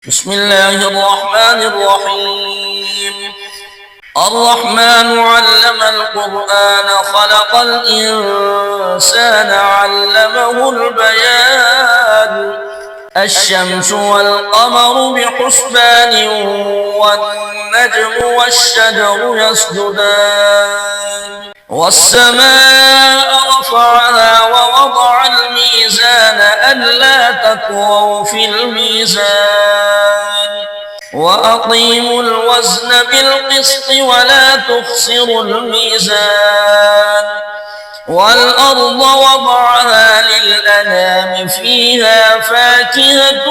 بسم الله الرحمن الرحيم. الرحمن علم القرآن خلق الإنسان علمه البيان. الشمس والقمر بحسبان والنجم والشجر يسجدان والسماء رفعها ووضع الميزان ألا تطغوا في الميزان وأقيموا الوزن بالقسط ولا تخسروا الميزان والأرض وضعها للأنام فيها فاكهة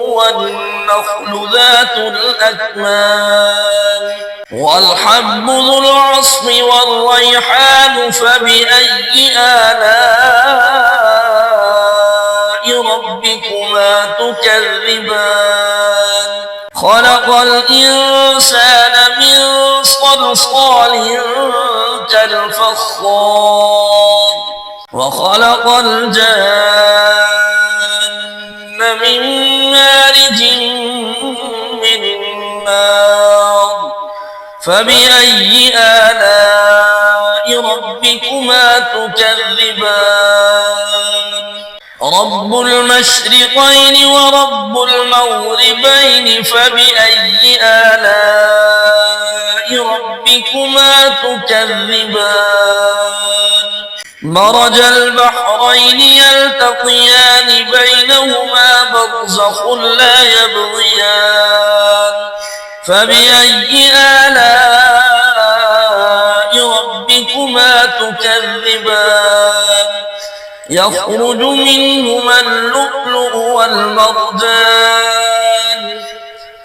والنخل ذات الأكمام والحب ذو العصف والريحان فبأي آلاء ربكما تكذبان خلق الإنسان من صلصال كالفخار وخلق الجن من مارج من نار فبأي آلاء ربكما تكذبان رب المشرقين ورب المغربين فبأي آلاء ربكما تكذبان مرج البحرين يلتقيان بينهما برزخ لا يبغيان فبأي آلاء ربكما تكذبان يخرج منهما اللؤلؤ والمرجان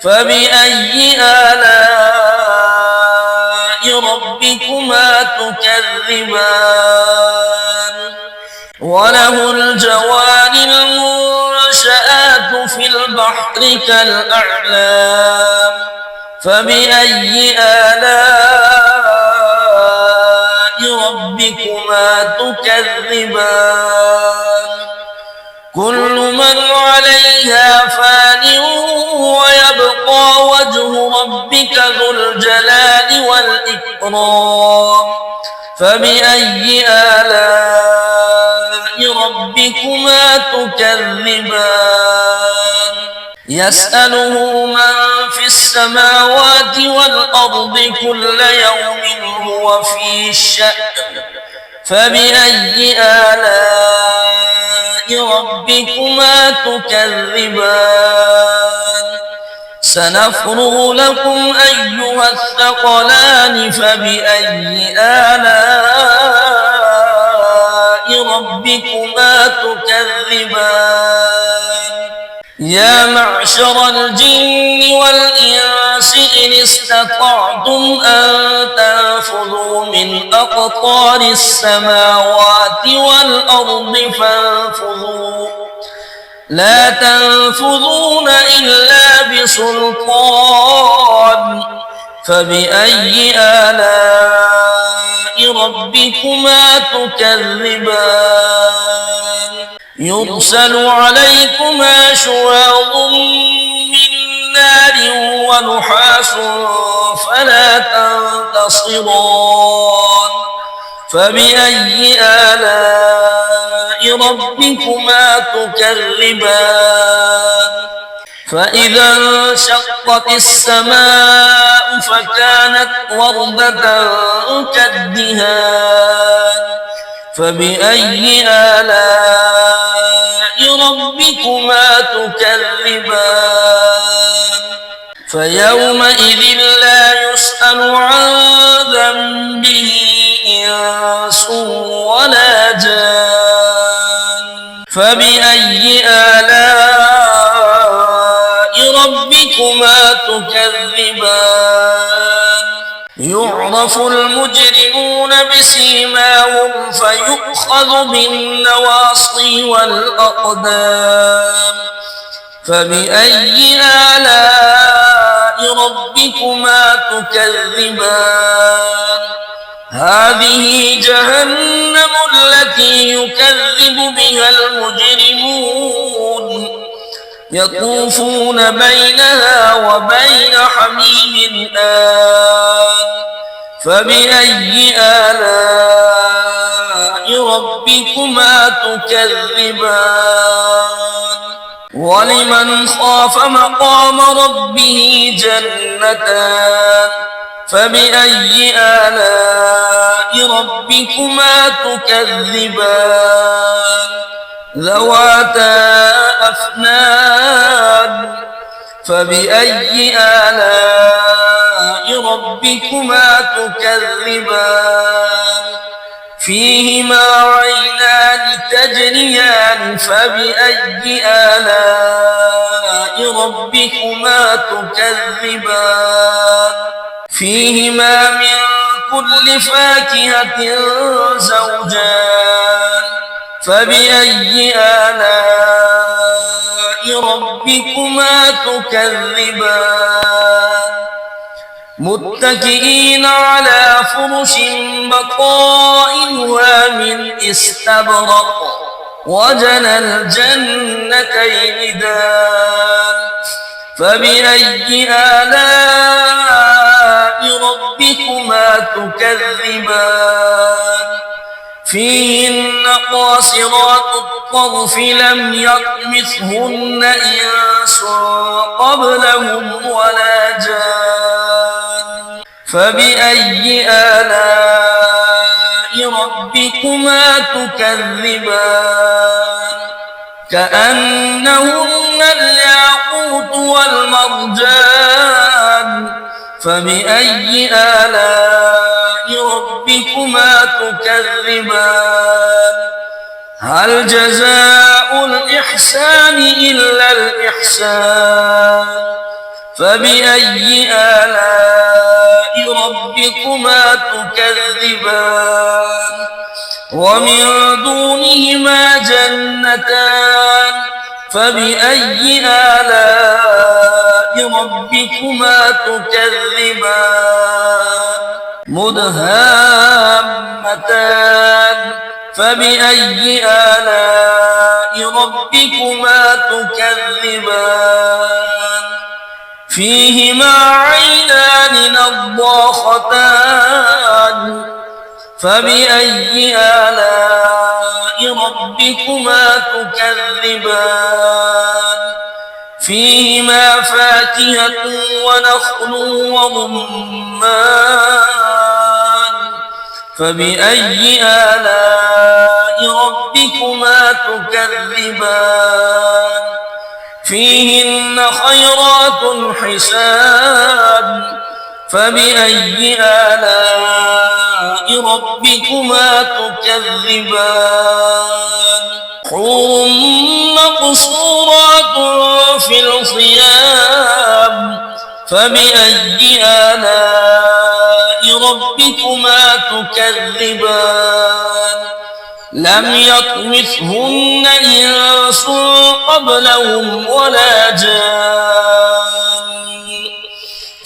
فبأي آلاء ربكما تكذبان وله الجوار المنشآت في البحر كالأعلام فبأي آلاء ربكما تكذبان كل من عليها فان ويبقى وجه ربك ذو الجلال والإكرام فبأي آلاء ربكما تكذبان يسأله من في السماوات والأرض كل يوم هو في شأن فبأي آلاء ربكما تكذبان سنفرغ لكم أيها الثقلان فبأي آلاء ربكما تكذبان يا معشر الجن والإنس إن استطعتم أن تنفذوا من أقطار السماوات والأرض فانفذوا لا تنفذون إلا بسلطان فبأي آلاء ربكما تكذبان يرسل عليكما شواظ من نار ونحاس فلا تنتصران فبأي آلاء ربكما تكذبان فإذا انشقت السماء فكانت وردة كالدهان فبأي آلاء ربكما تكذبان فيومئذ لا يسأل عن ذنبه إنس ولا جان فبأي آلاء ربكما تكذبان يعرف المجرمون بسيماهم فيؤخذ بالنواصي والأقدام فبأي آلاء ربكما تكذبان هذه جهنم التي يكذب بها المجرمون يطوفون بينها وبين حميم آن فبأي آلاء ربكما تكذبان ولمن خاف مقام ربه جنتان فبأي آلاء ربكما تكذبان ذواتا أفنان فبأي آلاء ربكما تكذبان فيهما عينان تجريان فبأي آلاء ربكما تكذبان فيهما من كل فاكهة زوجان فبأي آلاء ربكما تكذبان متكئين على فرش بطائنها من استبرق وجنى الجنتين دان فبأي آلاء ربكما تكذبان فيهن قاصرات الطرف لم يطمثهن إنس قبلهم ولا جان فبأي آلاء ربكما تكذبان كأنهن الياقوت والمرجان فبأي آلاء ربكما تكذبان هل جزاء الإحسان إلا الإحسان فبأي آلاء ربكما تكذبان ومن دونهما جنتان فبأي آلاء ربكما تكذبان مدهامتان فبأي آلاء ربكما تكذبان فيهما عينان نضاختان فبأي آلاء ربكما تكذبان فيهما فاكهة ونخل ورمان فبأي آلاء ربكما تكذبان فيهن خيرات حسان فبأي آلاء ربكما تكذبان حور مقصورات في الخيام فبأي آلاء ربكما تكذبان لم يطمثهن إنس قبلهم ولا جان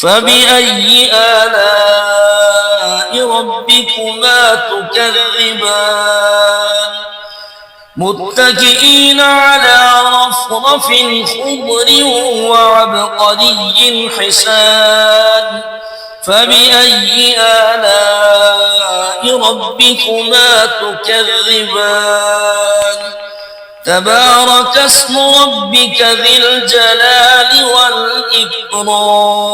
فبأي آلاء ربكما تكذبان متكئين على رفرف خضر وعبقري حسان فبأي آلاء ربكما تكذبان تبارك اسم ربك ذي الجلال والإكرام